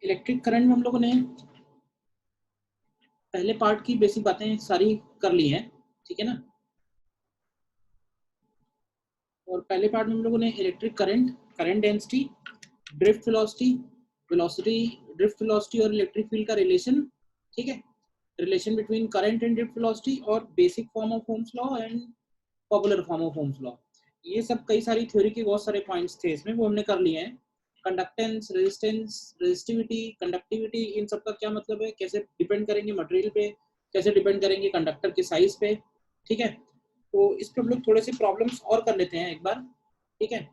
Electric current में हम लोगों ने पहले पार्ट की बेसिक बातें सारी कर ली हैं, ठीक है ना। और पहले पार्ट में हम लोगों ने electric current, current density, drift velocity, velocity, drift velocity और इलेक्ट्रिक फील्ड का रिलेशन, ठीक है, relation between current and drift velocity, और basic form of Ohm's law and popular form of Ohm's law. ये सब कई सारी थ्योरी के बहुत सारे पॉइंट्स थे इसमें, वो हमने कर लिए हैं। कंडक्टेंस, रेजिस्टेंस, रेजिस्टिविटी, कंडक्टिविटी, इन सब का क्या मतलब है, कैसे डिपेंड करेंगे मटेरियल पे, कैसे डिपेंड करेंगे कंडक्टर के साइज पे, ठीक है। तो इस पे हम लोग थोड़े से प्रॉब्लम्स और कर लेते हैं एक बार, ठीक है।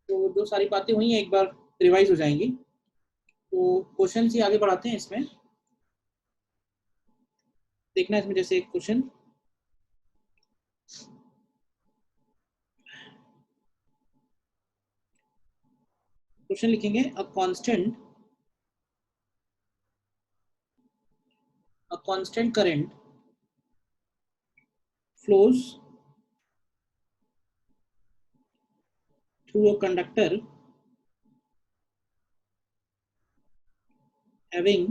तो जो सारी बातें हुई हैं एक बार रिवाइज हो जाएंगी। तो क्वेश्चन ही आगे बढ़ाते हैं इसमें। देखना इसमें जैसे एक क्वेश्चन लिखेंगे, a constant current flows through a conductor having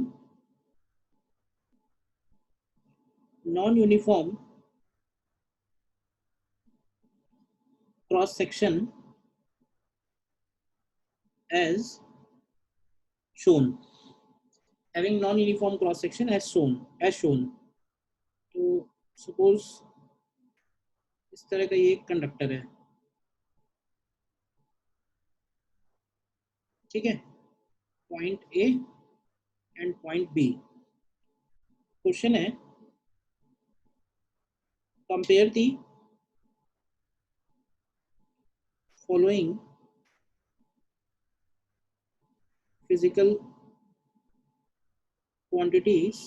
non-uniform cross section as shown, having non-uniform cross section as shown। तो सपोज इस तरह का ये एक कंडक्टर है, ठीक है, point A and point B. Question है, compare the following physical quantities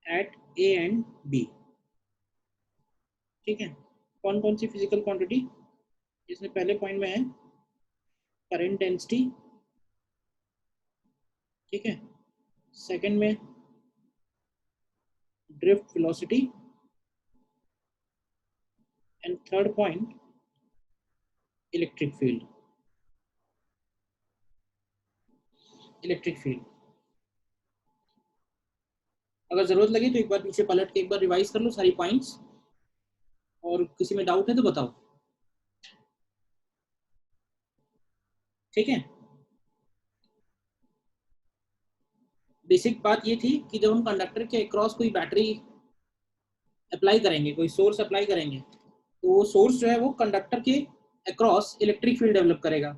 at A and B, ठीक है। कौन कौन सी फिजिकल क्वांटिटी, जिसमें पहले पॉइंट में है करंट डेंसिटी, ठीक है, सेकंड में drift velocity, and third point electric field. अगर जरूरत लगे तो एक बार पीछे पलट के एक बार रिवाइज कर लो सारी पॉइंट्स, और किसी में डाउट है तो बताओ, ठीक है। बेसिक बात ये थी कि जब हम कंडक्टर के अक्रॉस कोई बैटरी अप्लाई करेंगे, कोई सोर्स अप्लाई करेंगे, तो वो सोर्स जो है वो कंडक्टर के अक्रॉस इलेक्ट्रिक फील्ड डेवलप करेगा,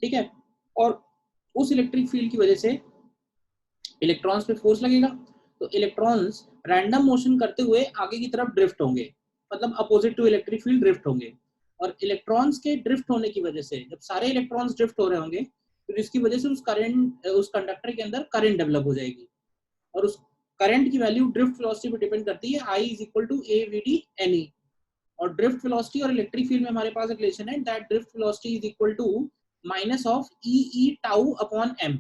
ठीक है। और उस इलेक्ट्रिक फील्ड की वजह से इलेक्ट्रॉन्स पे फोर्स लगेगा, तो इलेक्ट्रॉन्स रैंडम मोशन करते हुए आगे की तरफ ड्रिफ्ट होंगे, मतलब opposite to electric field drift होंगे। और इलेक्ट्रॉन्स के ड्रिफ्ट होने की वजह से, जब सारे इलेक्ट्रॉन्स ड्रिफ्ट हो रहे होंगे, तो इसकी वजह से उस कंडक्टर के अंदर करंट डेवलप हो जाएगी, और उस करंट की वैल्यू ड्रिफ्ट वेलोसिटी पे डिपेंड करती है, I is equal to A V D N E. और ड्रिफ्ट वेलोसिटी और इलेक्ट्रिक फील्ड में हमारे पास एक रिलेशन है, that drift velocity is equal to minus of E tau upon M.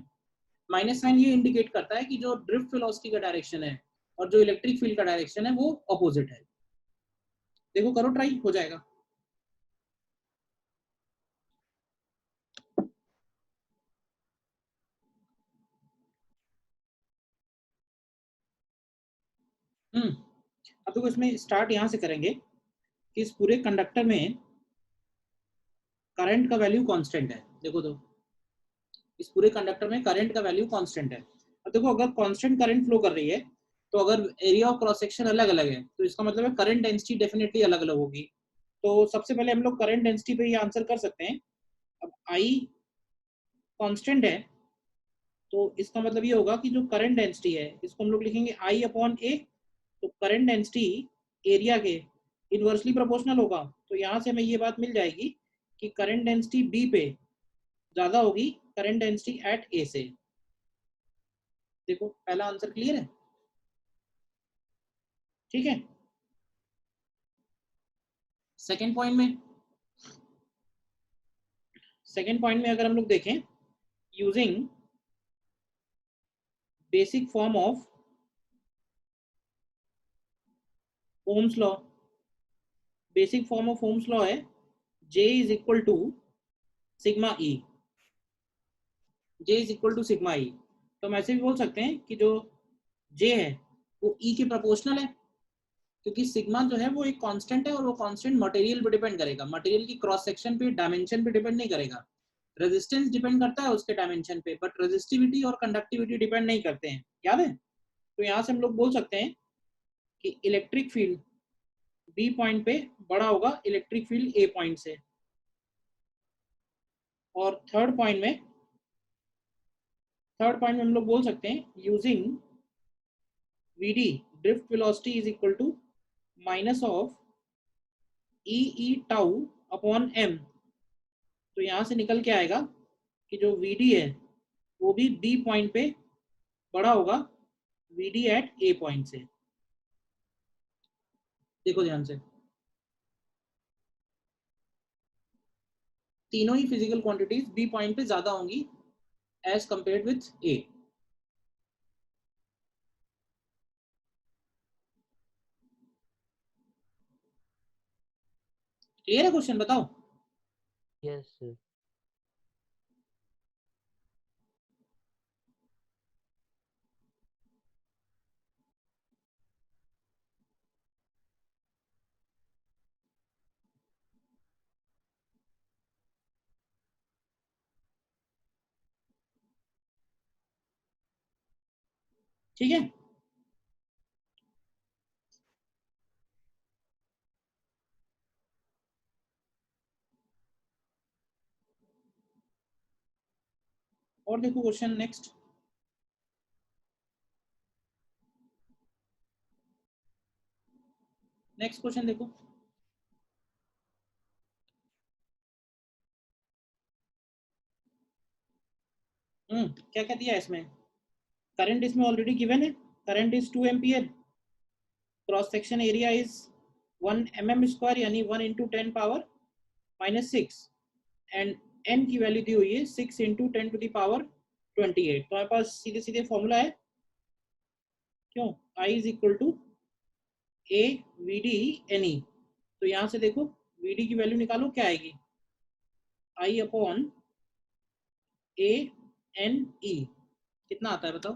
Minus sign ये इंडिकेट करता है कि जो ड्रिफ्ट वेलोसिटी का डायरेक्शन है और जो इलेक्ट्रिक फील्ड का डायरेक्शन है वो अपोजिट है। देखो करो, ट्राई हो जाएगा। अब देखो इसमें स्टार्ट यहां से करेंगे कि इस पूरे कंडक्टर में करंट का वैल्यू कांस्टेंट है। देखो तो इस पूरे कंडक्टर में करंट का वैल्यू कांस्टेंट है। अब देखो अगर कांस्टेंट करंट फ्लो कर रही है, तो अगर एरिया ऑफ क्रॉस सेक्शन अलग अलग है, तो इसका मतलब है करंट डेंसिटी डेफिनेटली अलग अलग होगी। तो सबसे पहले हम लोग करंट डेंसिटी पे ये आंसर कर सकते हैं। अब आई कांस्टेंट है, तो इसका मतलब ये होगा कि जो करंट डेंसिटी है इसको हम लोग लिखेंगे आई अपॉन ए। तो करंट डेंसिटी एरिया के इनवर्सली प्रोपोर्शनल होगा, तो यहाँ से हमें ये बात मिल जाएगी कि करंट डेंसिटी बी पे ज्यादा होगी करंट डेंसिटी एट ए से। देखो पहला आंसर क्लियर है, ठीक है। सेकेंड पॉइंट में अगर हम लोग देखें, using basic form of Ohm's law, basic form of Ohm's law है J is equal to sigma E. J is equal to sigma E. तो हम ऐसे भी बोल सकते हैं कि जो J है वो E के प्रोपोर्शनल है, क्योंकि सिग्मा जो है वो एक कांस्टेंट है और वो कांस्टेंट मटेरियल पे डिपेंड करेगा, मटेरियल की क्रॉस सेक्शन पे, डायमेंशन पे डिपेंड नहीं करेगा। रेजिस्टेंस डिपेंड करता है उसके डायमेंशन पे, बट रेजिस्टिविटी और कंडक्टिविटी डिपेंड नहीं करते हैं, याद है। तो यहाँ से हम लोग बोल सकते हैं कि इलेक्ट्रिक फील्ड बी पॉइंट पे बड़ा होगा इलेक्ट्रिक फील्ड ए पॉइंट से। और थर्ड पॉइंट में हम लोग बोल सकते हैं using VD drift velocity is equal to minus of E tau upon M. तो यहाँ से निकल के आएगा कि जो वीडी है वो भी बी पॉइंट पे बड़ा होगा वीडी एट ए पॉइंट से। देखो ध्यान से, तीनों ही फिजिकल क्वांटिटीज बी पॉइंट पे ज्यादा होंगी as compared with A. Clear है क्वेश्चन, बताओ। Yes, sir. ठीक है, और देखो क्वेश्चन नेक्स्ट। नेक्स्ट क्वेश्चन देखो। क्या क्या दिया है इसमें। करंट इसमें ऑलरेडी गिवन है, current is 2 ampere, cross section area is 1 mm square यानी 1 इंटू 10 पावर -6, एंड n की वैल्यू दी हुई है 6 इंटू 10 टू द पावर 28। तो हमारे पास सीधे सीधे फॉर्मूला है, क्यों, I is equal to A V D N E. तो यहाँ से देखो वी डी की वैल्यू निकालो, क्या आएगी, I upon A N E. कितना आता है बताओ।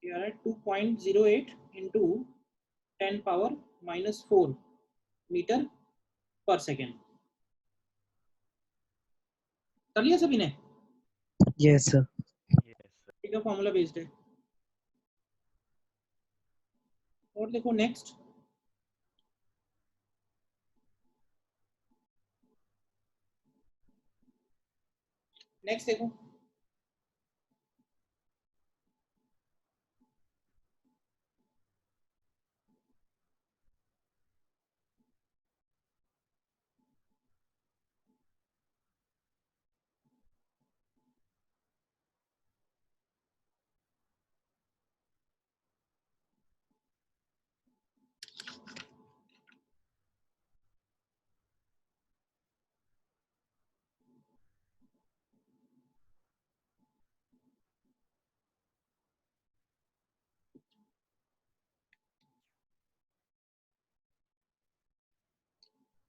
ये आ रहा है 2.08 इंटू 10 पावर -4 मीटर पर सेकेंड। कर लिया सभी ने। Yes, sir. Yes, sir. ठीक है, फॉर्मूला बेस्ड है। और देखो नेक्स्ट, नेक्स्ट देखो।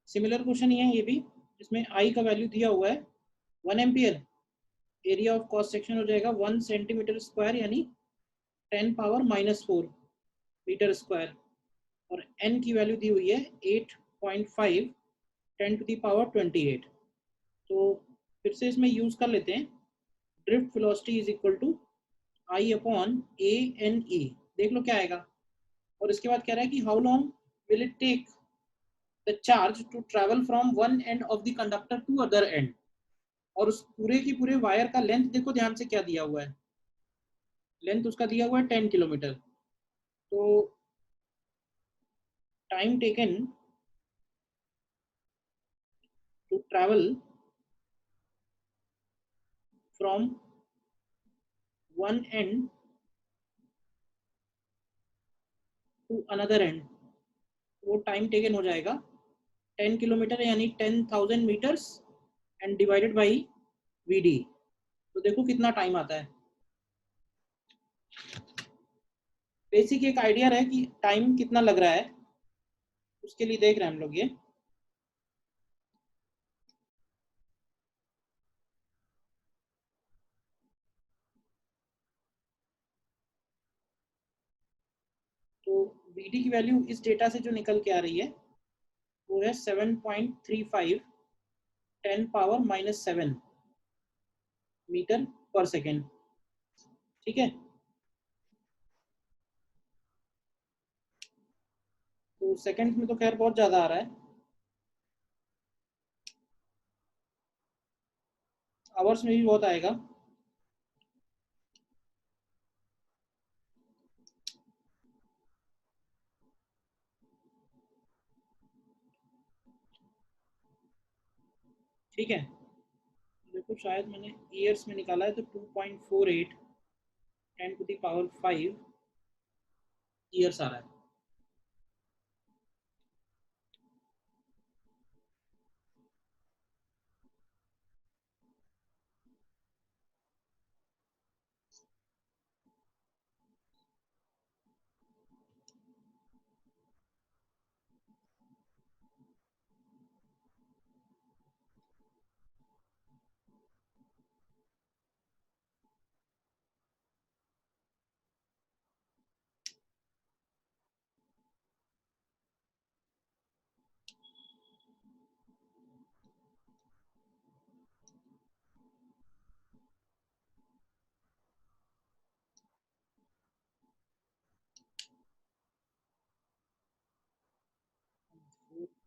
सिमिलर क्वेश्चन ही है ये भी, जिसमें आई का वैल्यू दिया हुआ है 1 ampere, area of cross section हो जाएगा 1 सेंटीमीटर स्क्वायर यानी 10 पावर -4 मीटर स्क्वायर, और एन की वैल्यू दी हुई है 8.5 10 टू द पावर 28। तो फिर से इसमें यूज कर लेते हैं, drift velocity is equal to I upon A N E. देख लो क्या आएगा। और इसके बाद कह रहा है कि how long will it take the charge to travel from one end of the conductor to other end. और उस पूरे की पूरे वायर का लेंथ देखो ध्यान से क्या दिया हुआ है, लेंथ उसका दिया हुआ है 10 किलोमीटर। तो time taken to travel from one end to another end, वो टाइम टेकन हो जाएगा 10 किलोमीटर यानी 10,000 metres and divided by VD, तो देखो कितना टाइम आता है। बेसिक एक आइडिया रहे कि टाइम कितना लग रहा है, उसके लिए देख रहे हैं हम लोग ये। तो वीडी की वैल्यू इस डेटा से जो निकल के आ रही है वो है 7.35 10⁻⁻7 मीटर पर सेकेंड। ठीक है, तो सेकंड में तो खैर बहुत ज़्यादा आ रहा है, आवर्स में भी बहुत आएगा। ठीक है, देखो शायद मैंने ईयर्स में निकाला है तो 2.48 10⁵ ईयर्स आ रहा है।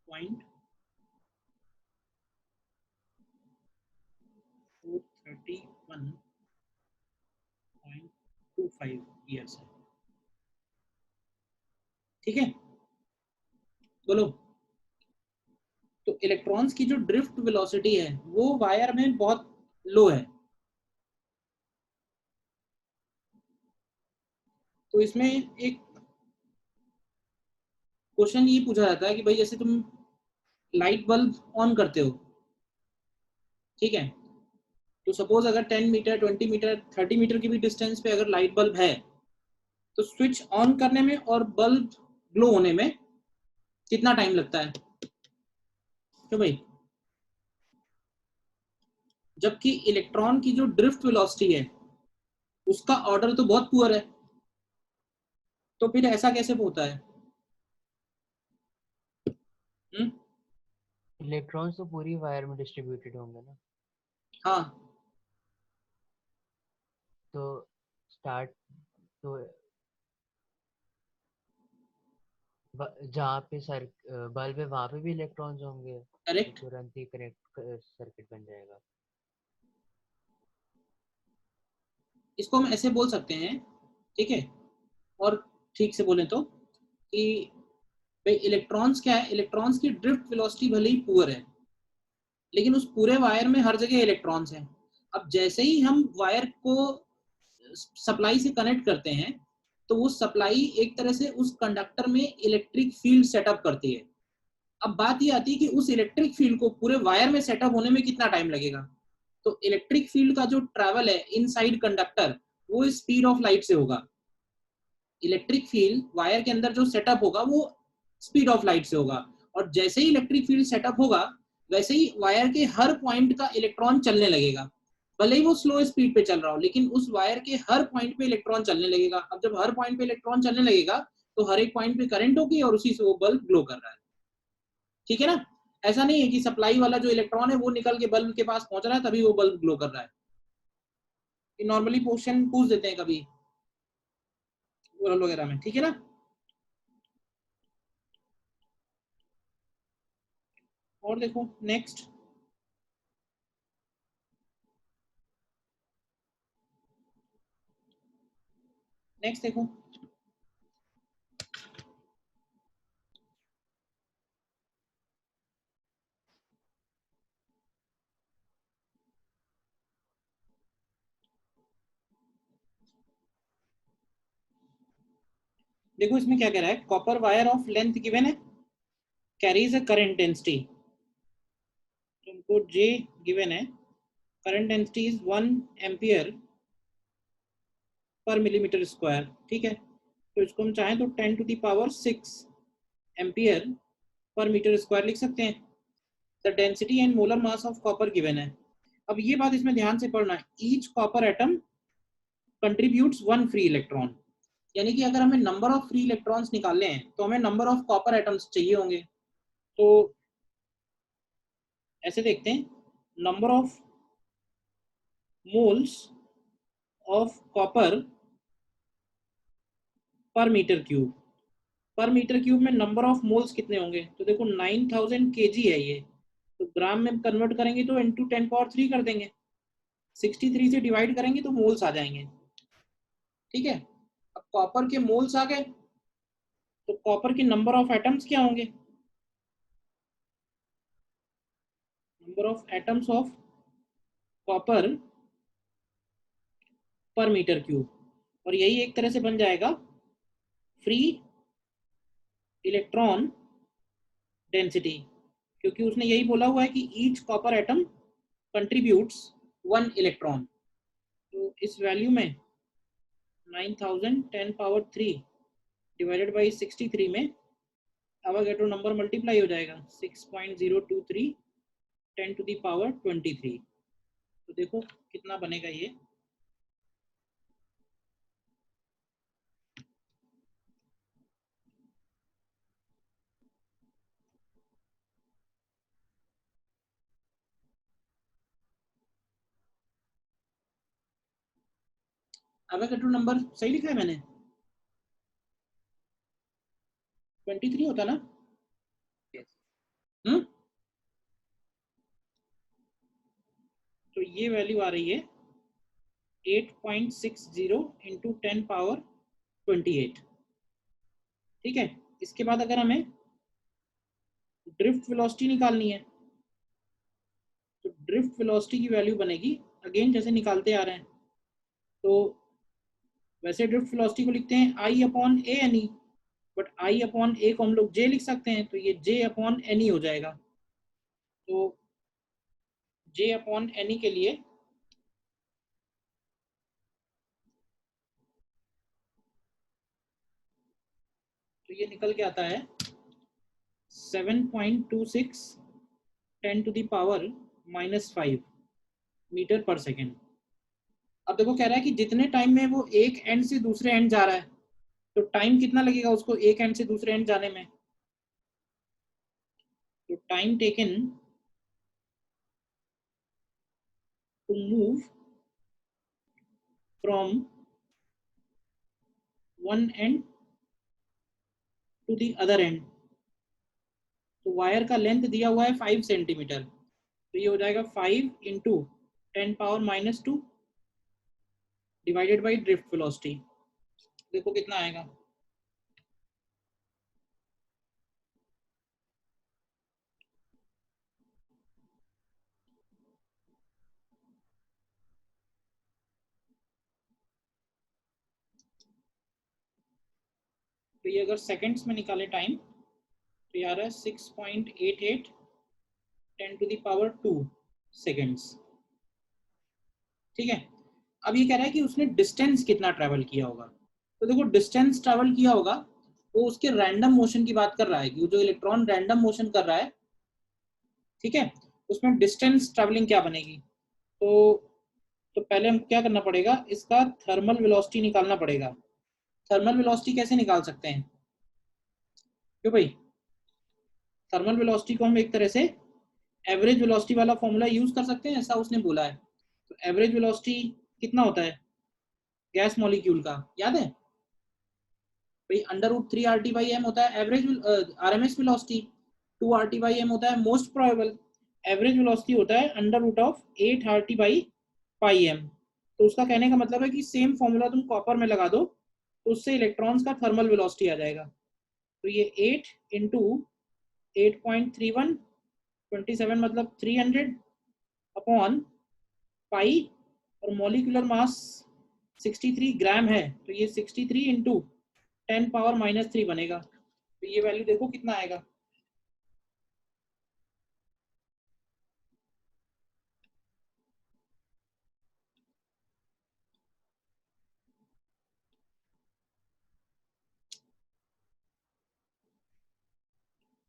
पॉइंट 431.25 ईयर्स है। ठीक है, बोलो। तो इलेक्ट्रॉन्स की जो ड्रिफ्ट वेलोसिटी है वो वायर में बहुत लो है, तो इसमें एक क्वेश्चन ये पूछा जाता है कि भाई जैसे तुम लाइट बल्ब ऑन करते हो, ठीक है, तो सपोज अगर 10 मीटर 20 मीटर 30 मीटर की भी डिस्टेंस पे अगर लाइट बल्ब है तो स्विच ऑन करने में और बल्ब ग्लो होने में कितना टाइम लगता है, क्यों भाई? जबकि इलेक्ट्रॉन की जो ड्रिफ्ट वेलोसिटी है उसका ऑर्डर तो बहुत पुअर है, तो फिर ऐसा कैसे होता है? हुँ? इलेक्ट्रॉन्स तो पूरी वायर में डिस्ट्रीब्यूटेड होंगे ना। हाँ, तो स्टार्ट तो जहाँ पे सर बल्ब है वहां पे भी इलेक्ट्रॉन्स होंगे, तो करेक्ट। तुरंत ही कनेक्ट सर्किट बन जाएगा। इसको हम ऐसे बोल सकते हैं, ठीक है, और ठीक से बोले तो कि भाई इलेक्ट्रॉन्स क्या है, इलेक्ट्रॉन्स की ड्रिफ्ट वेलोसिटी भले ही पुअर है लेकिन उस पूरे वायर में हर जगह इलेक्ट्रॉन्स हैं। अब जैसे ही हम वायर को सप्लाई से कनेक्ट करते हैं तो वो सप्लाई एक तरह से उस कंडक्टर में इलेक्ट्रिक फील्ड सेटअप करती है। अब बात ये आती है कि उस इलेक्ट्रिक फील्ड को पूरे वायर में सेटअप होने में कितना टाइम लगेगा। तो इलेक्ट्रिक फील्ड का जो ट्रैवल है इनसाइड कंडक्टर वो स्पीड ऑफ लाइट से होगा। इलेक्ट्रिक फील्ड वायर के अंदर जो सेटअप होगा वो स्पीड ऑफ लाइट से होगा, और जैसे ही इलेक्ट्रिक फील्ड सेटअप होगा वैसे ही वायर के हर पॉइंट का इलेक्ट्रॉन चलने लगेगा, भले ही वो स्लो स्पीड पे चल रहा हो लेकिन उस वायर के हर पॉइंट पे इलेक्ट्रॉन चलने लगेगा। अब जब हर पॉइंट पे इलेक्ट्रॉन चलने लगेगा तो हर एक पॉइंट पे करंट होगी और उसी से वो बल्ब ग्लो कर रहा है। ठीक है ना? ऐसा नहीं है कि सप्लाई वाला जो इलेक्ट्रॉन है वो निकल के बल्ब के पास पहुंच रहा है तभी वो बल्ब ग्लो कर रहा है। नॉर्मली क्वेश्चन पूछ देते हैं कभी ओरल वगैरह में, ठीक है ना? और देखो नेक्स्ट, नेक्स्ट देखो। देखो इसमें क्या कह रहा है, copper wire of length given है, कैरीज अ करंट डेंसिटी, तुमको J गिवन है, current density is 1 ampere per millimetre square, ठीक है। तो इसको हम चाहें तो 10⁶ एम्पियर पर मीटर स्क्वायर लिख सकते हैं। The density and molar mass of copper given है। अब ये बात इसमें ध्यान से पढ़ना है, each copper atom contributes 1 free electron, यानी कि अगर हमें नंबर ऑफ फ्री इलेक्ट्रॉन्स निकालने हैं तो हमें नंबर ऑफ कॉपर एटम्स चाहिए होंगे। तो ऐसे देखते हैं, number of moles of copper पर मीटर क्यूब, पर मीटर क्यूब में नंबर ऑफ मोल्स कितने होंगे, तो देखो 9000 kg है ये, तो ग्राम में कन्वर्ट करेंगे तो इंटू 10⁻³ कर देंगे, 63 से डिवाइड करेंगे तो मोल्स आ जाएंगे, ठीक है। अब कॉपर के मोल्स आ गए, तो कॉपर के नंबर ऑफ एटम्स क्या होंगे, number of atoms of copper पर मीटर क्यूब, और यही एक तरह से बन जाएगा फ्री इलेक्ट्रॉन डेंसिटी, क्योंकि उसने यही बोला हुआ है कि each copper atom contributes 1 electron. तो इस वैल्यू में 9000 डिवाइडेड बाई 63 में एवोगैड्रो नंबर मल्टीप्लाई हो जाएगा, 6.023 10⁻23। तो देखो कितना बनेगा ये, एवोगैड्रो नंबर सही लिखा है मैंने, 23 होता ना। हम्म, तो ये वैल्यू आ रही है 8.60 इंटू 10⁻28, ठीक है। इसके बाद अगर हमें ड्रिफ्ट वेलोसिटी निकालनी है, तो ड्रिफ्ट वेलोसिटी की वैल्यू बनेगी, अगेन जैसे निकालते आ रहे हैं, तो वैसे ड्रिफ्ट वेलोसिटी को लिखते हैं I/a/ne, बट I/a को हम लोग J लिख सकते हैं, तो ये J/ne हो जाएगा। तो J/ne के लिए तो ये निकल के आता है 7.26 10⁻⁻5 मीटर पर सेकेंड। अब देखो कह रहा है कि जितने टाइम में वो एक एंड से दूसरे एंड जा रहा है, तो टाइम कितना लगेगा उसको एक एंड से दूसरे एंड जाने में, तो time taken to move from one end to the other end, तो वायर का लेंथ दिया हुआ है 5 सेंटीमीटर, तो ये हो जाएगा 5 into 10⁻⁻2 divided by drift velocity, देखो कितना आएगा, तो ये अगर सेकंड्स में निकाले टाइम, तो ये आ रहा है 6.88 10⁻² सेकेंड्स, ठीक है। अब ये कह रहा है कि उसने डिस्टेंस कितना ट्रेवल किया होगा, तो देखो डिस्टेंस ट्रेवल किया होगा वो उसके रैंडम मोशन की बात कर रहा है, कि जो इलेक्ट्रॉन रैंडम मोशन कर रहा है, ठीक है, उसमें डिस्टेंस ट्रेवलिंग क्या बनेगी, तो पहले हम क्या करना पड़ेगा, इसका थर्मल वेलोसिटी निकालना पड़ेगा। थर्मल वेलोसिटी कैसे निकाल सकते हैं, क्यों भाई, थर्मल वेलोसिटी को हम एक तरह से एवरेज वेलोसिटी वाला फॉर्मूला यूज कर सकते हैं, ऐसा उसने बोला है। तो एवरेज वेलोसिटी कितना होता है गैस मॉलिक्यूल का, याद है भाई, √3 RT/m होता है एवरेज RMS वेलोसिटी, 2 RT/m होता है मोस्ट प्रोबेबल, एवरेज वेलोसिटी होता है √8 RT/m। तो उसका कहने का मतलब है कि सेम फॉर्मूला तुम कॉपर में लगा दो तो उससे इलेक्ट्रॉन्स का थर्मल वेलोसिटी आ जाएगा। तो ये 8 इंटू 8.31 27 मतलब 300 अपॉन पाई, और मॉलिक्यूलर मास 63 ग्राम है, तो ये 63 इंटू 10⁻³ बनेगा, तो ये वैल्यू देखो कितना आएगा,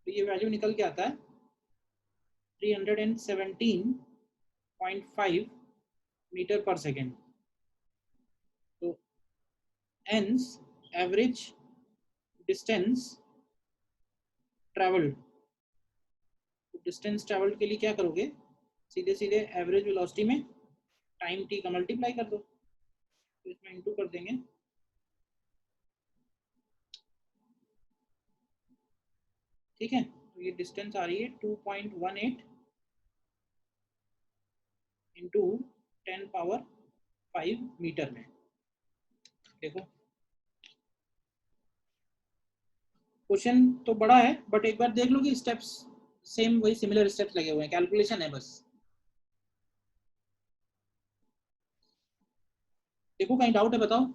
तो ये वैल्यू निकल के आता है 317.5 मीटर पर सेकेंड। तो ans average distance travelled, distance travelled के लिए क्या करोगे, सीधे सीधे एवरेज वेलोसिटी में टाइम टी का मल्टीप्लाई कर दो, तो इसमें इंटू कर देंगे। ठीक है, तो ये डिस्टेंस आ रही है 2.18 इंटू 10⁵ मीटर में। देखो क्वेश्चन तो बड़ा है, बट एक बार देख लो कि स्टेप्स सेम वही सिमिलर स्टेप्स लगे हुए हैं, कैलकुलेशन है बस। देखो कहीं डाउट है बताओ।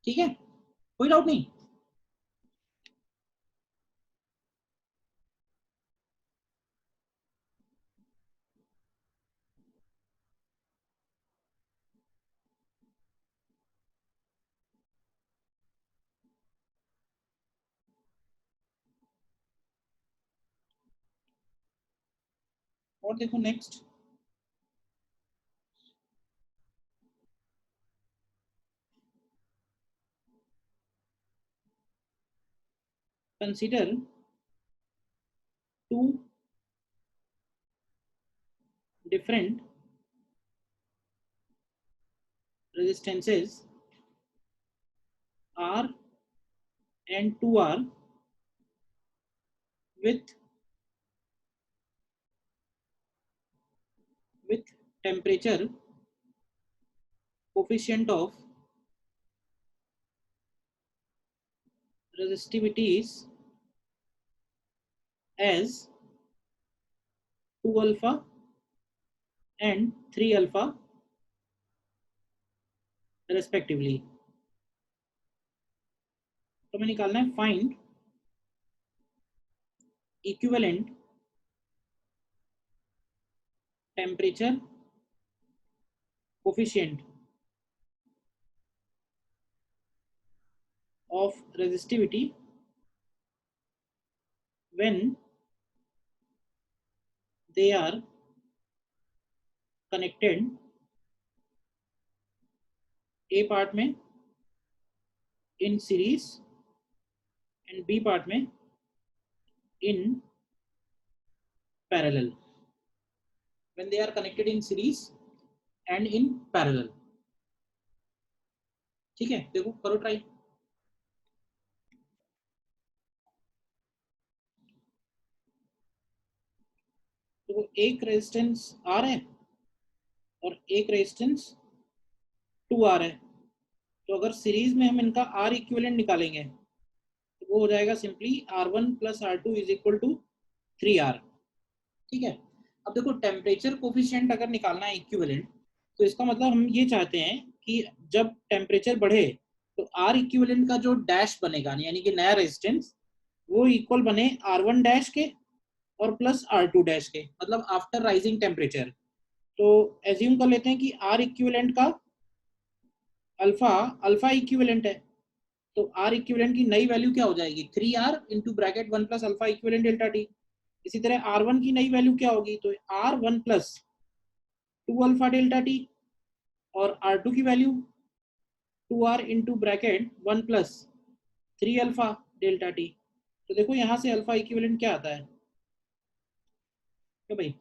ठीक है, कोई डाउट नहीं। और देखो next, consider two different resistances R and 2R with temperature coefficient of resistivities as 2 alpha and 3 alpha respectively। तो हमें निकालना है find equivalent temperature coefficient of resistivity when they are connected, A part में in series and B part में in parallel, when they are connected in series and in parallel। ठीक है, देखो करो ट्राई। तो एक रेजिस्टेंस R है और एक रेजिस्टेंस 2R है, तो अगर सीरीज में हम इनका R इक्विवेलेंट निकालेंगे तो वो हो जाएगा सिंपली R1 + R2 = 3R। ठीक है, अब देखो टेम्परेचर कोफिशिएंट अगर निकालना है इक्विवेलेंट, तो इसका मतलब हम ये चाहते हैं कि जब टेम्परेचर बढ़े तो R इक्विवेलेंट का जो डैश बनेगा यानी कि नया रेजिस्टेंस वो इक्वल बने R1 डैश के और प्लस R2 डैश के, मतलब आफ्टर राइजिंग टेम्परेचर। तो एज्यूम कर लेते हैं कि R इक्विवेलेंट का अल्फा इक्विवेलेंट है, तो R इक्विवेलेंट की नई वैल्यू क्या हो जाएगी 3R into bracket 1 + alpha equivalent delta T. इसी तरह R1 की नई वैल्यू क्या होगी, तो R1 + 2 अल्फा डेल्टा टी, और R2 की value 2R into bracket 1 + 3 alpha delta T. तो देखो यहाँ से अल्फा इक्विवेलेंट क्या आता है क्यों भाई?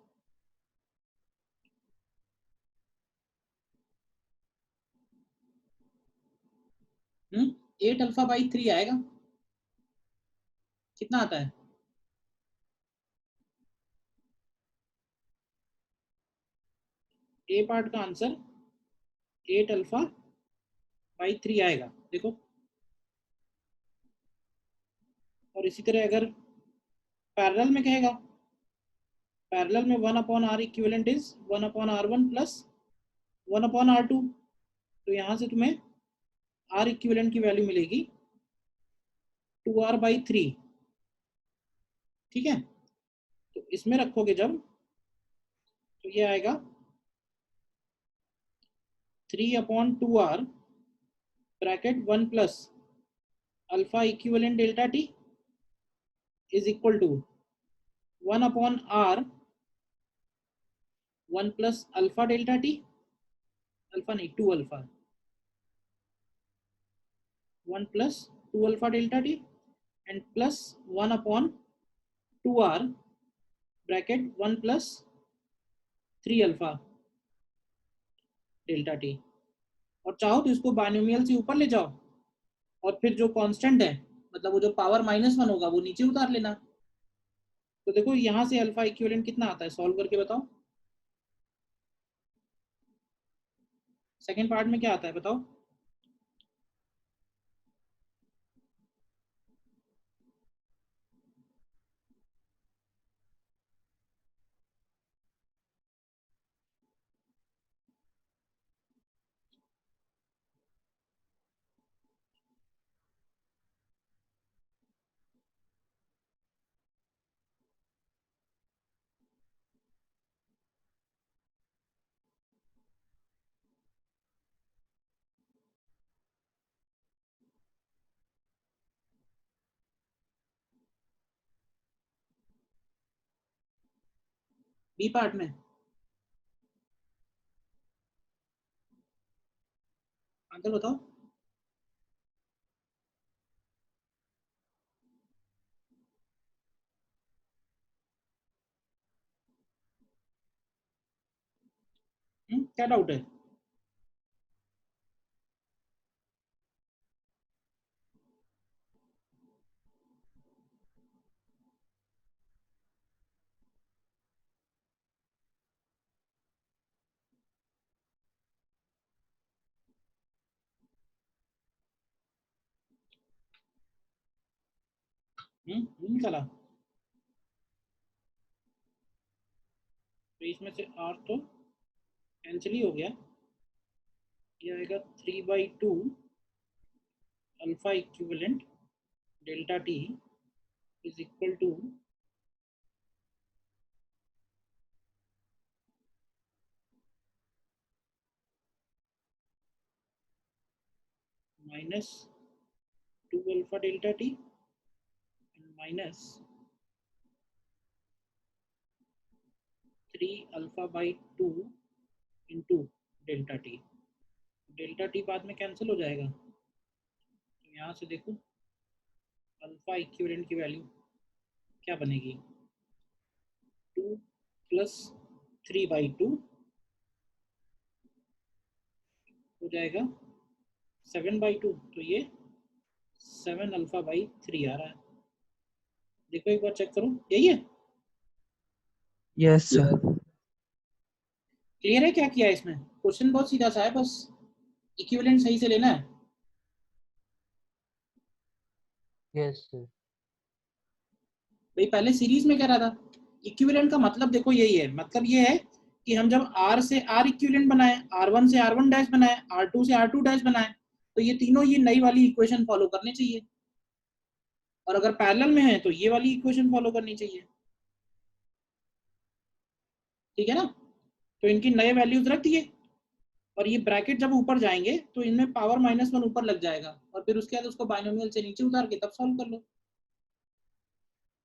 हम्म, 8 अल्फा बाई 3 आएगा। कितना आता है? ए पार्ट का आंसर 8 अल्फा बाई 3 आएगा, देखो। और इसी तरह अगर पैरेलल में कहेगा, पैरेलल में 1 upon R equivalent is 1 upon R one plus 1 upon R two. तो यहाँ से तुम्हें आर इक्विवेलेंट की वैल्यू मिलेगी 2r बाई 3। ठीक है, तो इसमें रखोगे जब, तो ये आएगा 3 upon 2r bracket 1 plus alpha equivalent delta T is equal to 1 upon R 1 plus alpha delta T, alpha नहीं 2 alpha, 1 plus 2 alpha delta T and plus 1 upon 2r bracket 1 plus 3 alpha delta T. और चाहो तो इसको binomial से ऊपर ले जाओ और फिर जो कांस्टेंट है, मतलब वो जो पावर -1 होगा वो नीचे उतार लेना। तो देखो यहाँ से अल्फा इक्विवेलेंट कितना आता है, सॉल्व करके बताओ। सेकेंड पार्ट में क्या आता है बताओ। बी पार्ट में आंसर बताओ। क्या डाउट है? निकाला तो इसमें से आर तो कैंसिल ही हो गया। ये आएगा 3/2 alpha equivalent delta T is equal to -2 alpha delta T minus 3 alpha by 2 into delta T. Delta T बाद में कैंसिल हो जाएगा, तो यहाँ से देखो अल्फा इक्विवेलेंट की वैल्यू क्या बनेगी, 2 प्लस 3/2 हो जाएगा 7/2। तो ये 7 अल्फा बाई 3 आ रहा है। देखो एक बार चेक करो, यही है। Yes sir. क्लियर है क्या किया है इसमें? क्वेश्चन बहुत सीधा सा है, बस इक्विवेलेंट सही से लेना है। Yes sir. भाई पहले सीरीज में कह रहा था, इक्विवेलेंट का मतलब देखो यही है, मतलब ये है कि हम जब R से R इक्विवेलेंट बनाए, R1 से R1 डैश बनाए, R2 से R2 डैश बनाए, तो ये तीनों ये नई वाली इक्वेशन फॉलो करनी चाहिए। और अगर पैरेलल में है तो ये वाली इक्वेशन फॉलो करनी चाहिए। ठीक है ना? तो इनकी नए वैल्यूज रख दिए, और ये ब्रैकेट जब ऊपर जाएंगे तो इनमें पावर -1 ऊपर लग जाएगा, और फिर उसके बाद उसको बाइनोमियल से नीचे उतार के तब सॉल्व कर लो।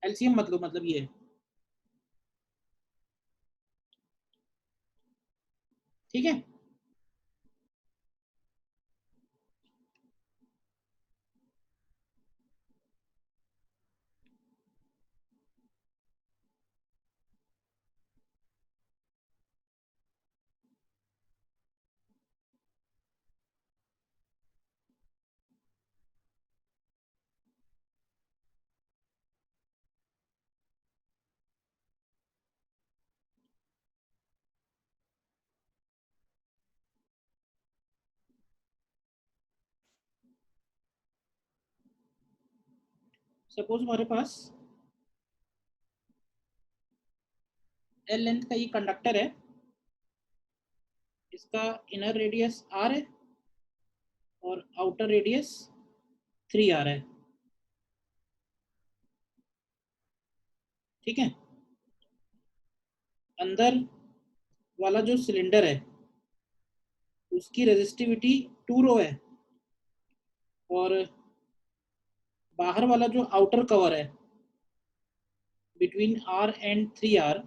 एलसीएम मतलब ये है। ठीक है। सपोज हमारे पास एल लेंथ का ये कंडक्टर है, इसका इनर रेडियस r है और आउटर रेडियस 3r है। ठीक है, अंदर वाला जो सिलेंडर है उसकी रेजिस्टिविटी 2 रो है और बाहर वाला जो आउटर कवर है बिटवीन r एंड 3r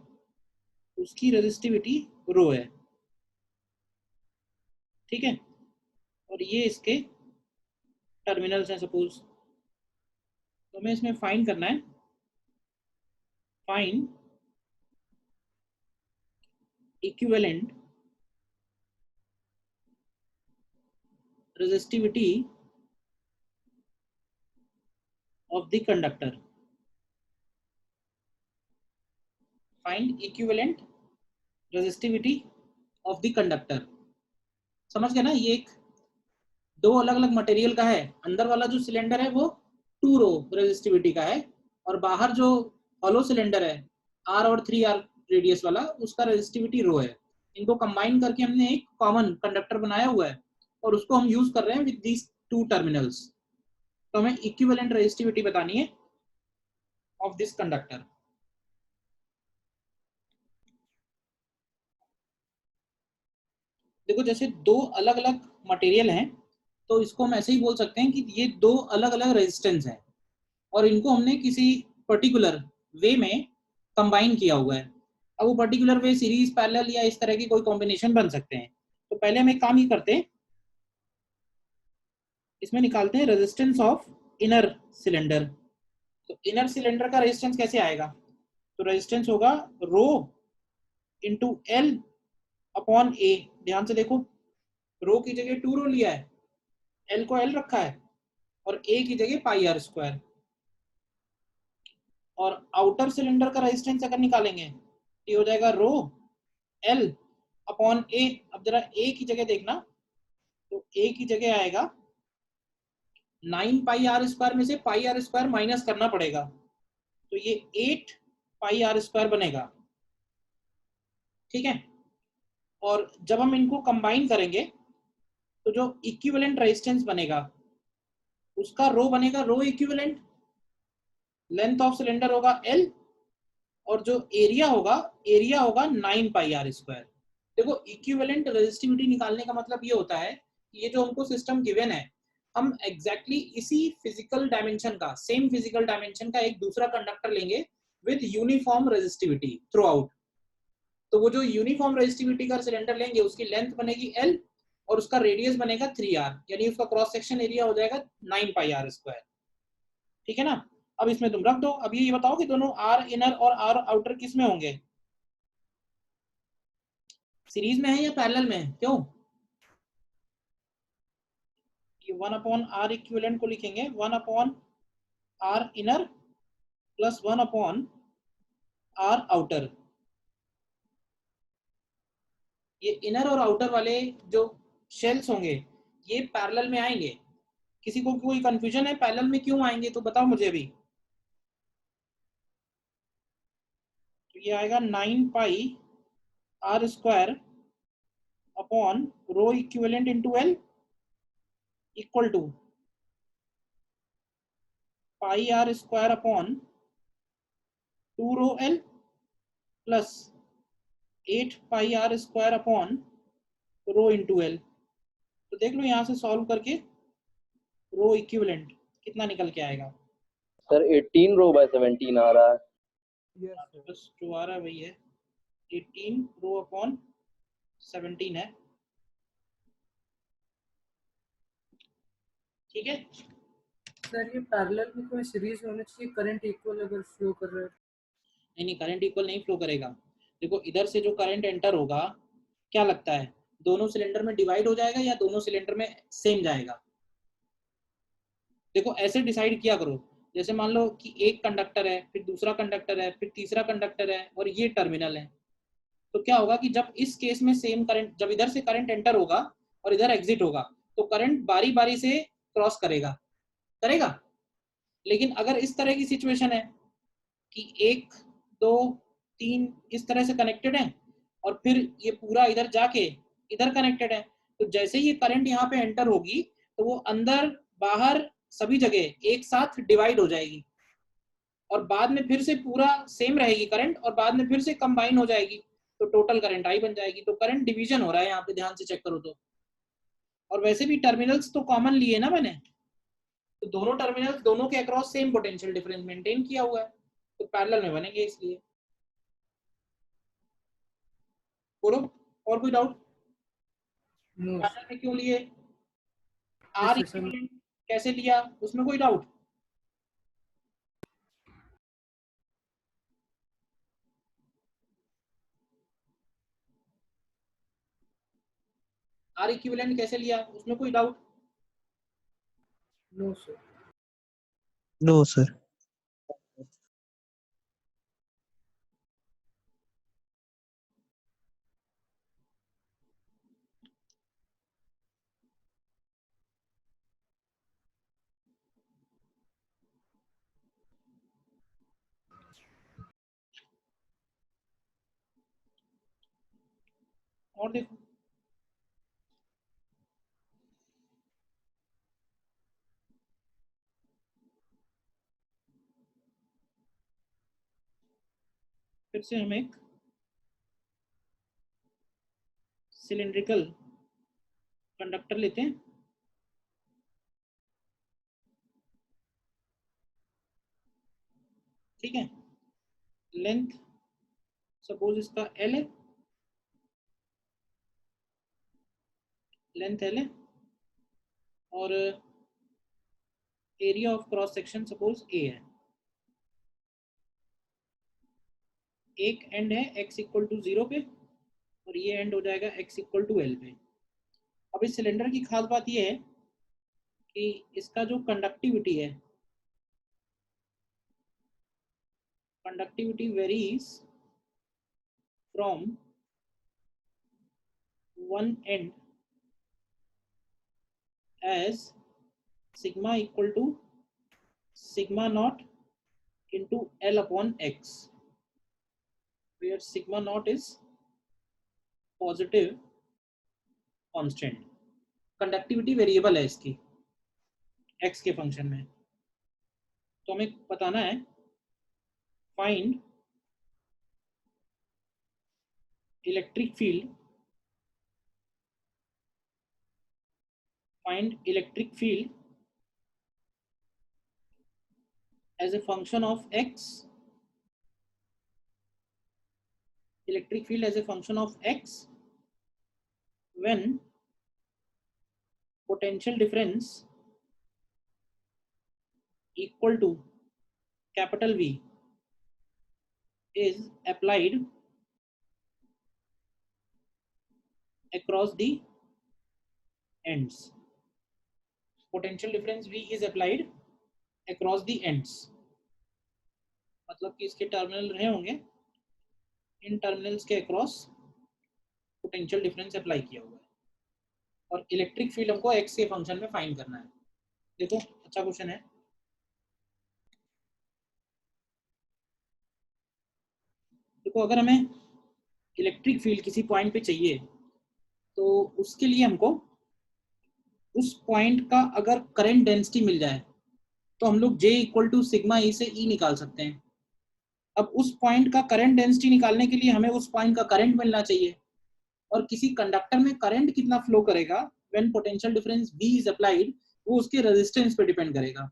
उसकी रेजिस्टिविटी रो है। ठीक है, और ये इसके टर्मिनल्स हैं सपोज। तो हमें इसमें फाइंड करना है, find equivalent resistivity of the conductor, find equivalent resistivity of the conductor। समझ गए ना, ये एक दो अलग अलग मटेरियल का है। अंदर वाला जो सिलेंडर है वो 2 रो रेजिस्टिविटी का है और बाहर जो हॉलो सिलेंडर है r और 3r रेडियस वाला उसका रेजिस्टिविटी रो है। इनको कंबाइन करके हमने एक कॉमन कंडक्टर बनाया हुआ है और उसको हम यूज कर रहे हैं विद दीज 2 टर्मिनल्स। तो हमें इक्विवेलेंट रेजिस्टिविटी बतानी है ऑफ दिस कंडक्टर। देखो जैसे दो अलग अलग मटेरियल हैं तो इसको हम ऐसे ही बोल सकते हैं कि ये दो अलग अलग रेजिस्टेंस हैं और इनको हमने किसी पर्टिकुलर वे में कंबाइन किया हुआ है। अब वो पर्टिकुलर वे सीरीज, पैरेलल या इस तरह की कोई कॉम्बिनेशन बन सकते हैं। तो पहले हम एक काम ही करते हैं, इसमें निकालते हैं रेजिस्टेंस ऑफ इनर सिलेंडर। तो इनर सिलेंडर का रेजिस्टेंस कैसे आएगा? तो रेजिस्टेंस होगा रो इंटू एल अपॉन ए। ध्यान से देखो, रो की जगह 2 रो लिया है, एल को एल रखा है और ए की जगह पाई आर स्क्वायर। और आउटर सिलेंडर का रेजिस्टेंस अगर निकालेंगे ये हो जाएगा रो एल अपॉन ए। अब जरा ए की जगह देखना, तो ए की जगह आएगा 9 पाई आर स्क्वायर में से पाई आर स्क्वायर माइनस करना पड़ेगा, तो ये 8 पाई आर स्क्वायर बनेगा। ठीक है, और जब हम इनको कंबाइन करेंगे तो जो इक्विवेलेंट रेजिस्टेंस बनेगा उसका रो बनेगा रो इक्विवेलेंट, लेंथ ऑफ सिलेंडर होगा L और जो एरिया होगा 9 पाई आर स्क्वायर। देखो इक्विवेलेंट रेजिस्टिविटी निकालने का मतलब ये होता है कि ये जो हमको सिस्टम गिवन है हम एग्जैक्टली इसी फिजिकल डायमेंशन का, सेम फिजिकल डायमेंशन का एक दूसरा कंडक्टर लेंगे with uniform resistivity through out. तो वो जो यूनिफॉर्म रेजिस्टिविटी का सिलेंडर लेंगे उसकी लेंथ बनेगी L और उसका रेडियस बनेगा 3r, यानी उसका क्रॉस सेक्शन एरिया हो जाएगा 9 पाई आर स्क्वायर। ठीक है ना, अब इसमें तुम रख दो। अब ये बताओ कि दोनों आर इनर और आर आउटर किस में होंगे, सीरीज में है या पैरेलल में है? क्यों? ये 1 अपॉन आर इक्विवेलेंट को लिखेंगे 1 upon R inner plus 1 upon R outer. ये इनर और आउटर वाले जो शेल्स होंगे ये पैरेलल में आएंगे। किसी को कोई कंफ्यूजन है पैरेलल में क्यों आएंगे तो बताओ मुझे अभी। तो ये आएगा 9 pi are square upon rho equivalent into l equal to pi are square upon 2 rho l plus 8 pi are square upon rho into l. तो देख लो यहाँ से सॉल्व करके रो इक्विवेलेंट कितना निकल के आएगा। सर 18 रो बाय 17 आ रहा है। बस जो आ रहा है वही है, 18 रो अपॉन 17 है। ठीक है सर ये पैरेलल में कोई सीरीज होना चाहिए, करंट इक्वल अगर फ्लो कर रहा है? नहीं, करंट इक्वल नहीं फ्लो करेगा। देखो इधर से जो करंट एंटर होगा क्या लगता है दोनों सिलेंडर में डिवाइड हो जाएगा या दोनों सिलेंडर में सेम जाएगा? देखो ऐसे डिसाइड किया करो, जैसे मान लो कि एक कंडक्टर है, फिर दूसरा कंडक्टर है, फिर तीसरा कंडक्टर है और ये टर्मिनल है। तो क्या होगा कि जब इस केस में सेम करंट, जब इधर से करंट एंटर होगा और इधर एग्जिट होगा तो करंट बारी बारी से क्रॉस करेगा। लेकिन अगर इस तरह की सिचुएशन है कि 1 2 3 इस तरह से कनेक्टेड है और फिर ये पूरा इधर जाके इधर कनेक्टेड है, तो जैसे ही ये करंट यहाँ पे एंटर होगी तो वो अंदर बाहर सभी जगह एक साथ डिवाइड हो जाएगी और बाद में फिर से पूरा सेम रहेगी करंट और बाद में फिर से कंबाइन हो जाएगी, तो टोटल करंट आई बन जाएगी। तो करंट डिवीजन हो रहा है यहाँ पे, ध्यान से चेक करो तो। और वैसे भी टर्मिनल्स तो कॉमन लिए ना मैंने, तो दोनों टर्मिनल्स दोनों के across same potential difference maintain किया हुआ है, तो पैरेलल में बनेंगे इसलिए। बोलो और कोई डाउट? नो पैरेलल में क्यों लिए? आर इक्विवेलेंट कैसे लिया, उसमें कोई डाउट? आर इक्विवेलेंट कैसे लिया, उसमें कोई doubt? No sir. No sir. और देखो फिर से हम एक सिलिंड्रिकल कंडक्टर लेते हैं, ठीक है। लेंथ सपोज इसका L है, लेंथ L है, और area of cross section suppose A है। एक एंड है x इक्वल टू 0 पे और ये एंड हो जाएगा x इक्वल टू L पे। अब इस सिलेंडर की खास बात ये है कि इसका जो कंडक्टिविटी है, conductivity varies from one and as sigma equal to sigma naught into L upon x, where sigma naught is positive constant। Conductivity variable है इसकी x के फंक्शन में, तो हमें बताना है find electric field, find electric field as a function of x, electric field as a function of x when potential difference equal to capital V is applied across the ends। potential difference V is applied across the ends, मतलब कि इसके terminal रहे होंगे, इन terminals के across potential difference apply किया हुआ है और इलेक्ट्रिक फील्ड हमको x के फंक्शन में फाइंड करना है। देखो अच्छा क्वेश्चन है। देखो अगर हमें इलेक्ट्रिक फील्ड किसी पॉइंट पे चाहिए तो उसके लिए हमको उस पॉइंट का अगर करंट डेंसिटी मिल जाए तो हम लोग J equal to sigma E से E निकाल सकते हैं। अब उस पॉइंट का करंट डेंसिटी निकालने के लिए हमें उस पॉइंट का करंट मिलना चाहिए, और किसी कंडक्टर में करंट कितना फ्लो करेगा when potential difference V is applied, वो उसके रेजिस्टेंस पे डिपेंड करेगा।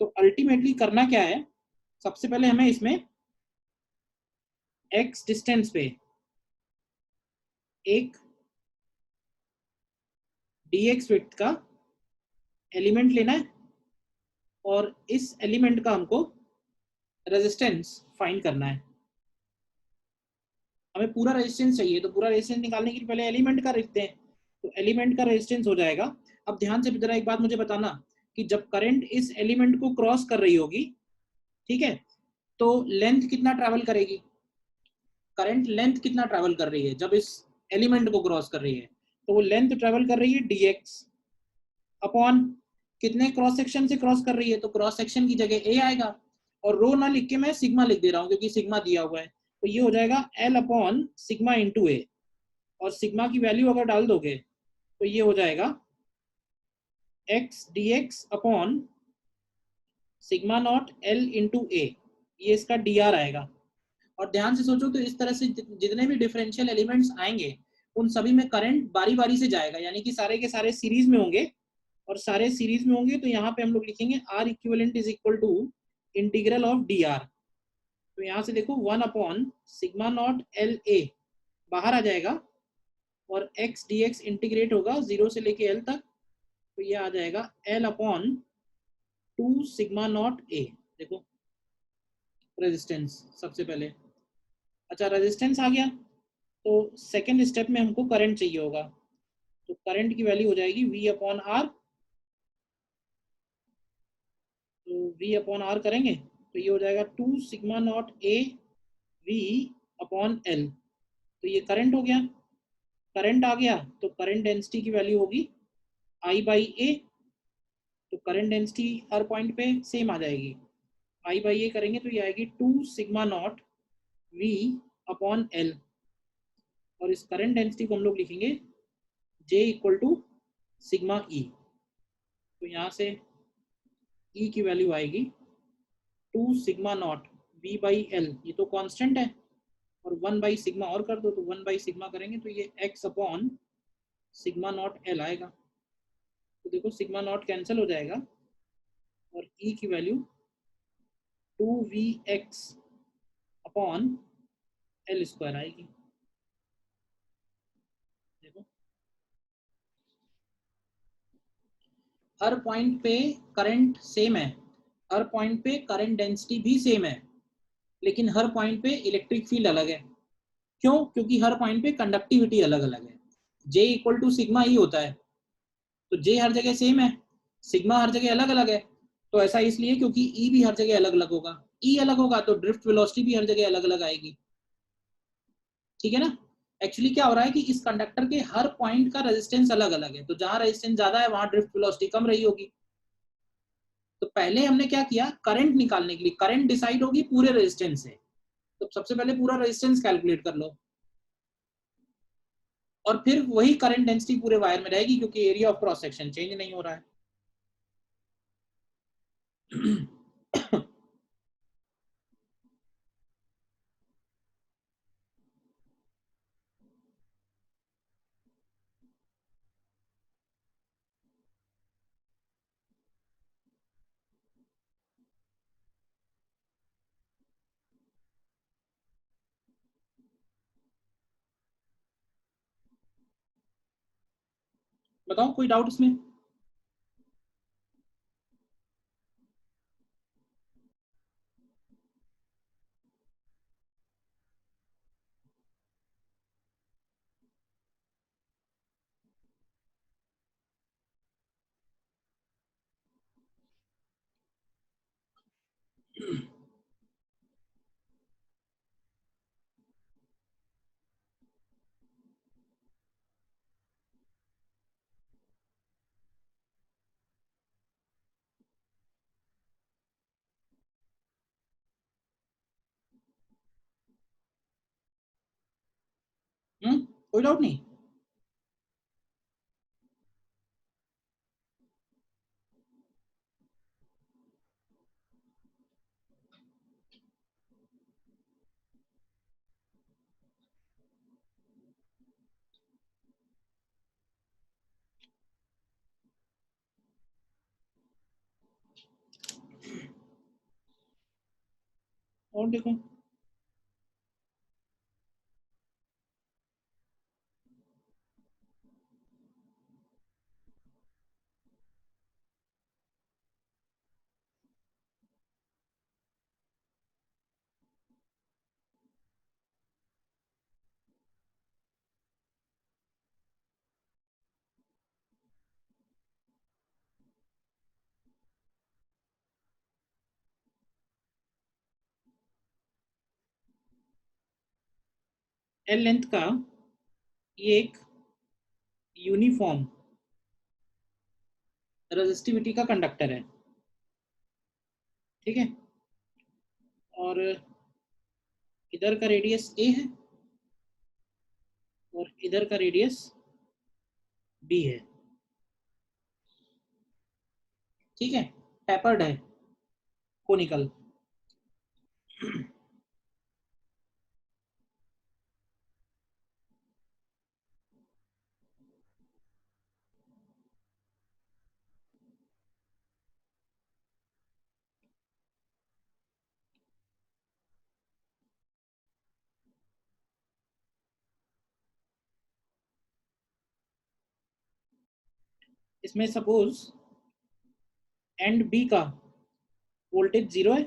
तो अल्टीमेटली करना क्या है, सबसे पहले हमें इसमें x डिस्टेंस पे एक dx विड्थ का एलिमेंट लेना है और इस एलिमेंट का हमको रेजिस्टेंस फाइंड करना है। हमें पूरा रेजिस्टेंस चाहिए, तो पूरा रेजिस्टेंस निकालने के लिए पहले एलिमेंट का लिखते हैं, तो एलिमेंट का रेजिस्टेंस हो जाएगा। अब ध्यान से जरा एक बात मुझे बताना कि जब करंट इस एलिमेंट को क्रॉस कर रही होगी, ठीक है, तो लेंथ कितना ट्रैवल करेगी, करंट लेंथ कितना ट्रैवल कर रही है जब इस एलिमेंट को क्रॉस कर रही है, तो वो लेंथ ट्रैवल कर रही है dx अपॉन कितने क्रॉस सेक्शन से क्रॉस कर रही है, तो क्रॉस सेक्शन की जगह ए आएगा, और रो ना लिख के मैं सिग्मा लिख दे रहा हूँ क्योंकि सिग्मा दिया हुआ है, तो ये हो जाएगा एल अपॉन सिग्मा इंटू ए, और सिग्मा की वैल्यू अगर डाल दोगे तो ये हो जाएगा x d x upon sigma naught l into A, ये इसका डी आर आएगा। और ध्यान से सोचो तो इस तरह से जितने भी डिफरेंशियल एलिमेंट्स आएंगे उन सभी में करंट बारी बारी से जाएगा, यानी कि सारे के सारे सीरीज में होंगे, और सारे सीरीज में होंगे तो यहाँ पे हम लोग लिखेंगे R equivalent is equal to integral of D R. तो यहाँ से देखो 1 upon sigma naught L A बाहर आ जाएगा, और एक्स डी एक्स इंटीग्रेट होगा 0 से लेके एल तक, तो ये आ जाएगा L upon 2 sigma not a. देखो रेजिस्टेंस सबसे पहले, अच्छा रेजिस्टेंस आ गया, तो सेकेंड स्टेप में हमको करंट चाहिए होगा, तो करंट की वैल्यू हो जाएगी V अपॉन आर। तो V अपॉन आर करेंगे तो ये हो जाएगा 2 sigma not a V upon L, तो ये करंट हो गया। करंट आ गया तो करंट डेंसिटी की वैल्यू होगी I बाई ए, तो करंट डेंसिटी हर पॉइंट पे सेम आ जाएगी, I बाई ए करेंगे तो ये आएगी 2 sigma naught V upon L, और इस करंट डेंसिटी को हम लोग लिखेंगे J equal to sigma E. तो यहाँ से E की वैल्यू आएगी 2 sigma naught V by L, ये तो कांस्टेंट है, और 1 बाई सिग्मा और कर दो तो 1 बाई सिग्मा करेंगे तो ये x upon sigma naught L आएगा। तो देखो सिग्मा नॉट कैंसिल हो जाएगा, और E की value 2vx upon L square आएगी। देखो हर पॉइंट पे करंट सेम है, हर पॉइंट पे करंट डेंसिटी भी सेम है, लेकिन हर पॉइंट पे इलेक्ट्रिक फील्ड अलग है। क्यों? क्योंकि हर पॉइंट पे कंडक्टिविटी अलग अलग है। J equal to sigma E होता है, तो J हर जगह सेम है, सिग्मा हर जगह अलग अलग है, तो ऐसा इसलिए क्योंकि E भी हर जगह अलग अलग होगा। E अलग होगा तो ड्रिफ्ट वेलोसिटी भी हर जगह अलग अलग आएगी, ठीक है ना। एक्चुअली क्या हो रहा है कि इस कंडक्टर के हर पॉइंट का रेजिस्टेंस अलग अलग है, तो जहां रेजिस्टेंस ज्यादा है वहां ड्रिफ्ट वेलोसिटी कम रही होगी। तो पहले हमने क्या किया, करंट निकालने के लिए करंट डिसाइड होगी पूरे रेजिस्टेंस से, तो सबसे पहले पूरा रेजिस्टेंस कैलकुलेट कर लो, और फिर वही करंट डेंसिटी पूरे वायर में रहेगी क्योंकि area of cross section change नहीं हो रहा है। बताओ कोई डाउट इसमें? कोई डाउट नहीं? और देखो एल लेंथ का ये एक यूनिफॉर्म रेजिस्टिविटी का कंडक्टर है, ठीक है। और इधर का रेडियस a है और इधर का रेडियस b है, ठीक है। टैपर्ड है, कोनिकल। इसमें सपोज एंड बी का वोल्टेज 0 है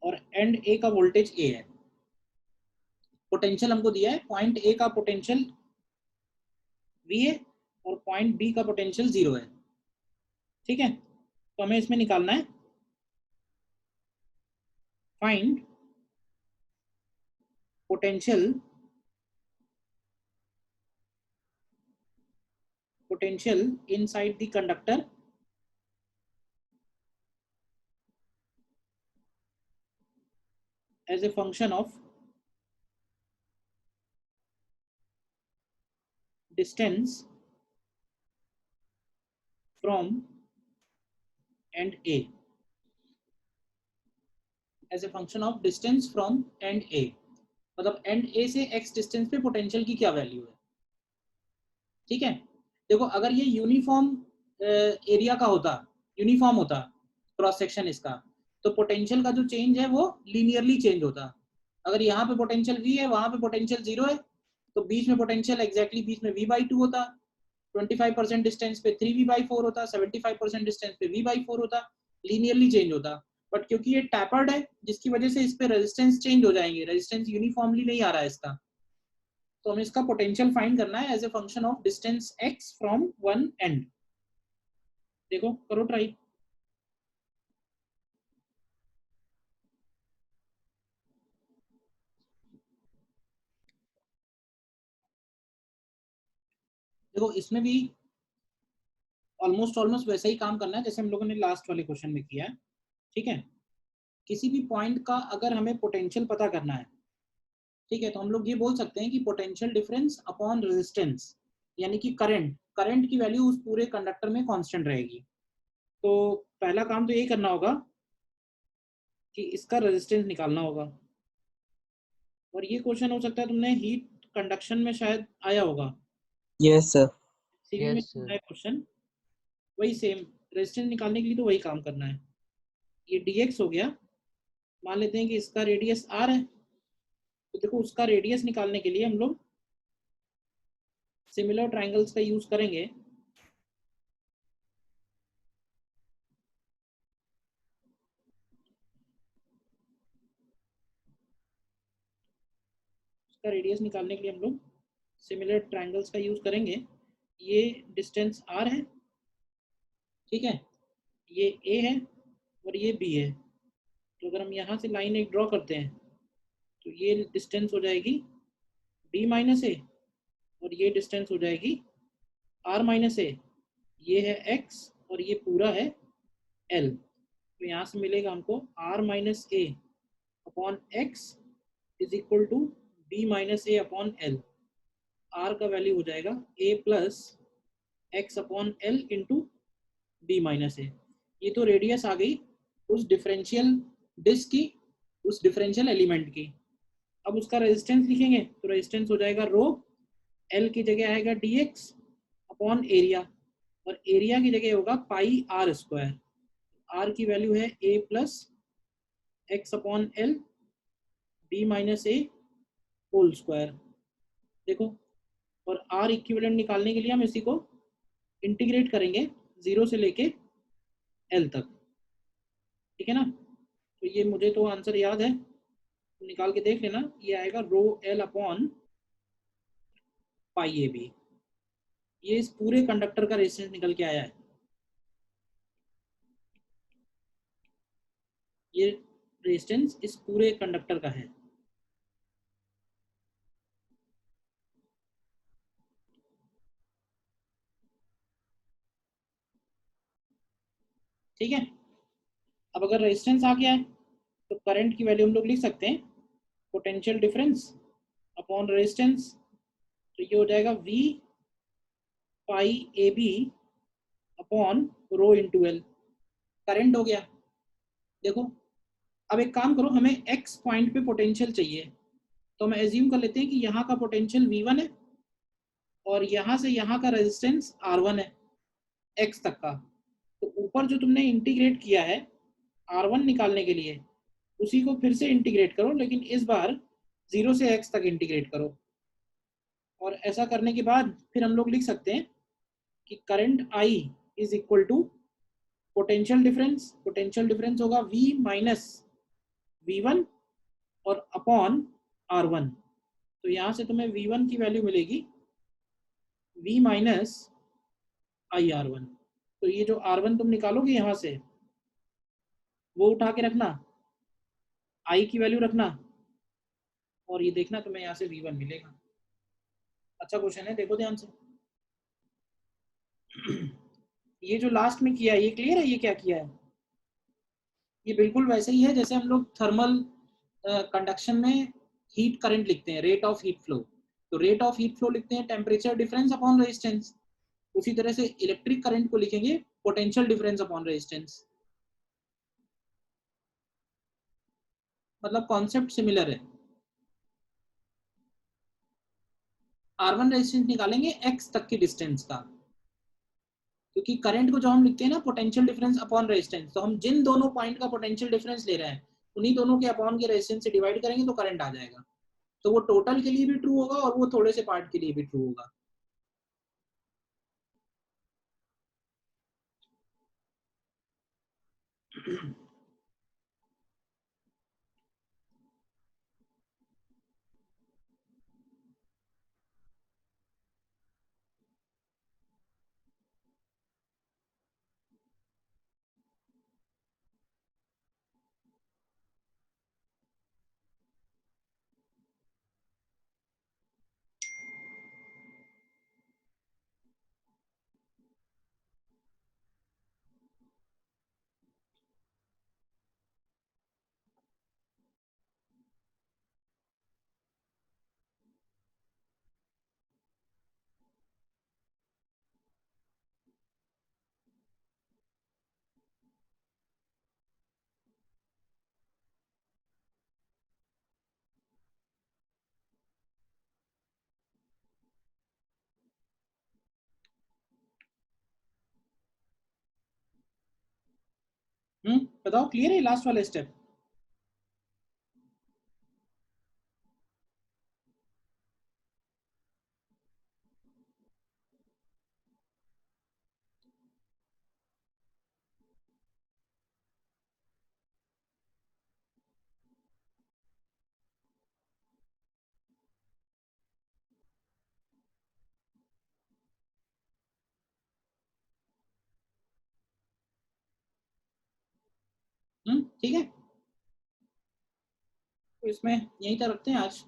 और एंड ए का वोल्टेज ए है। पोटेंशियल हमको दिया है, पॉइंट ए का पोटेंशियल वी है और पॉइंट बी का पोटेंशियल 0 है, ठीक है। तो हमें इसमें निकालना है find potential inside the conductor as a function of distance from end A, as a function of distance from end A, मतलब end A से x डिस्टेंस पे पोटेंशियल की क्या वैल्यू है, ठीक है। देखो अगर ये यूनिफॉर्म एरिया का होता, यूनिफॉर्म होता क्रॉस सेक्शन इसका, तो पोटेंशियल का जो चेंज है वो लीनियरली चेंज होता। अगर यहाँ पे पोटेंशियल v है, वहां पे पोटेंशियल 0 है, तो बीच में पोटेंशियल एग्जैक्टली बीच में v/2 होता। 25% डिस्टेंस पे 3v/4 होता, 75% डिस्टेंस पे v/4 होता, लीनियरली चेंज होता। बट क्योंकि ये टैपर्ड है, जिसकी वजह से इस पे रेजिस्टेंस चेंज हो जाएंगे, रेजिस्टेंस यूनिफॉर्मली नहीं आ रहा है इसका, तो हमें इसका पोटेंशियल फाइंड करना है as a function of distance x from one end. देखो करो ट्राई। देखो इसमें भी ऑलमोस्ट वैसा ही काम करना है जैसे हम लोगों ने लास्ट वाले क्वेश्चन में किया है, ठीक है। किसी भी पॉइंट का अगर हमें पोटेंशियल पता करना है, ठीक है, तो हम लोग ये बोल सकते हैं कि पोटेंशियल डिफरेंस अपॉन रेजिस्टेंस, यानी कि करंट की वैल्यू उस पूरे कंडक्टर में कांस्टेंट रहेगी। तो पहला काम तो यही करना होगा कि इसका रेजिस्टेंस निकालना होगा। और ये क्वेश्चन हो सकता है तुमने हीट कंडक्शन में शायद आया होगा, Yes, sir. सीवी में यस सर। क्वेश्चन वही सेम। रेजिस्टेंस निकालने के लिए तो वही काम करना है। ये dx हो गया, मान लेते हैं कि इसका रेडियस r है, तो देखो उसका रेडियस निकालने के लिए हम लोग सिमिलर ट्रायंगल्स का यूज करेंगे। उसका रेडियस निकालने के लिए हम लोग सिमिलर ट्रायंगल्स का यूज करेंगे। ये डिस्टेंस r है, ठीक है, ये a है और ये b है। तो अगर हम यहाँ से लाइन एक ड्रॉ करते हैं तो ये डिस्टेंस हो जाएगी b माइनस ए और ये डिस्टेंस हो जाएगी r माइनस ए। ये है x और ये पूरा है l। तो यहाँ से मिलेगा हमको r minus a upon x is equal to b minus a upon l. r का वैल्यू हो जाएगा a plus x upon l into b minus a. ये तो रेडियस आ गई उस डिफरेंशियल डिस्क की, उस डिफरेंशियल एलिमेंट की। अब उसका रेजिस्टेंस लिखेंगे तो रेजिस्टेंस हो जाएगा रो, एल की जगह आएगा dx अपॉन एरिया और एरिया की जगह होगा पाई आर स्क्वायर। आर की वैल्यू है a plus x upon L B minus A whole square. देखो, और आर इक्विवेलेंट निकालने के लिए हम इसी को इंटीग्रेट करेंगे 0 से लेके एल तक, ठीक है ना। तो ये मुझे तो आंसर याद है, तो निकाल के देख लेना। ये आएगा rho L upon pi A B. ये इस पूरे कंडक्टर का रेजिस्टेंस निकल के आया है। ये रेजिस्टेंस इस पूरे कंडक्टर का है। ठीक है। अब अगर रेजिस्टेंस आ गया है तो करंट की वैल्यू हम लोग लिख सकते हैं पोटेंशियल डिफरेंस अपॉन रेजिस्टेंस, तो ये हो जाएगा V pi A B upon rho into L. Current हो गया। देखो अब एक काम करो, हमें x पॉइंट पे पोटेंशियल चाहिए, तो हम एज्यूम कर लेते हैं कि यहाँ का पोटेंशियल V1 है और यहाँ से यहाँ का रेजिस्टेंस R1 है x तक का। तो ऊपर जो तुमने इंटीग्रेट किया है R1 निकालने के लिए, उसी को फिर से इंटीग्रेट करो, लेकिन इस बार 0 से x तक इंटीग्रेट करो। और ऐसा करने के बाद फिर हम लोग लिख सकते हैं कि current I is equal to potential difference, potential difference होगा V माइनस V1 और अपॉन R1। तो यहाँ से तुम्हें V1 की वैल्यू मिलेगी V माइनस IR1। तो ये जो R1 तुम निकालोगे यहाँ से, वो उठा के रखना, I की वैल्यू रखना, और ये देखना तुम्हें यहाँ से V1 मिलेगा। अच्छा क्वेश्चन है, देखो ध्यान से। ये जो लास्ट में किया है ये क्लियर है, ये क्या किया है? ये बिल्कुल वैसे ही है जैसे हम लोग थर्मल कंडक्शन में हीट करंट लिखते हैं, रेट ऑफ हीट फ्लो। तो रेट ऑफ हीट फ्लो लिखते हैं टेम्परेचर डिफरेंस अपॉन रेजिस्टेंस। उसी तरह से इलेक्ट्रिक करंट को लिखेंगे पोटेंशियल डिफरेंस अपॉन रेजिस्टेंस। मतलब कॉन्सेप्ट सिमिलर है। R1 रेजिस्टेंस निकालेंगे x तक की डिस्टेंस का, क्योंकि करंट को जो हम लिखते हैं ना पोटेंशियल डिफरेंस अपॉन रेजिस्टेंस, तो हम जिन दोनों पॉइंट का पोटेंशियल डिफरेंस ले रहे हैं उन्हीं दोनों के अपॉन के रेजिस्टेंस से डिवाइड करेंगे तो करंट आ जाएगा। तो वो टोटल के लिए भी ट्रू होगा और वो थोड़े से पार्ट के लिए भी ट्रू होगा। बताओ क्लियर है लास्ट वाला स्टेप? ठीक है, तो इसमें यहीं तक रखते हैं आज।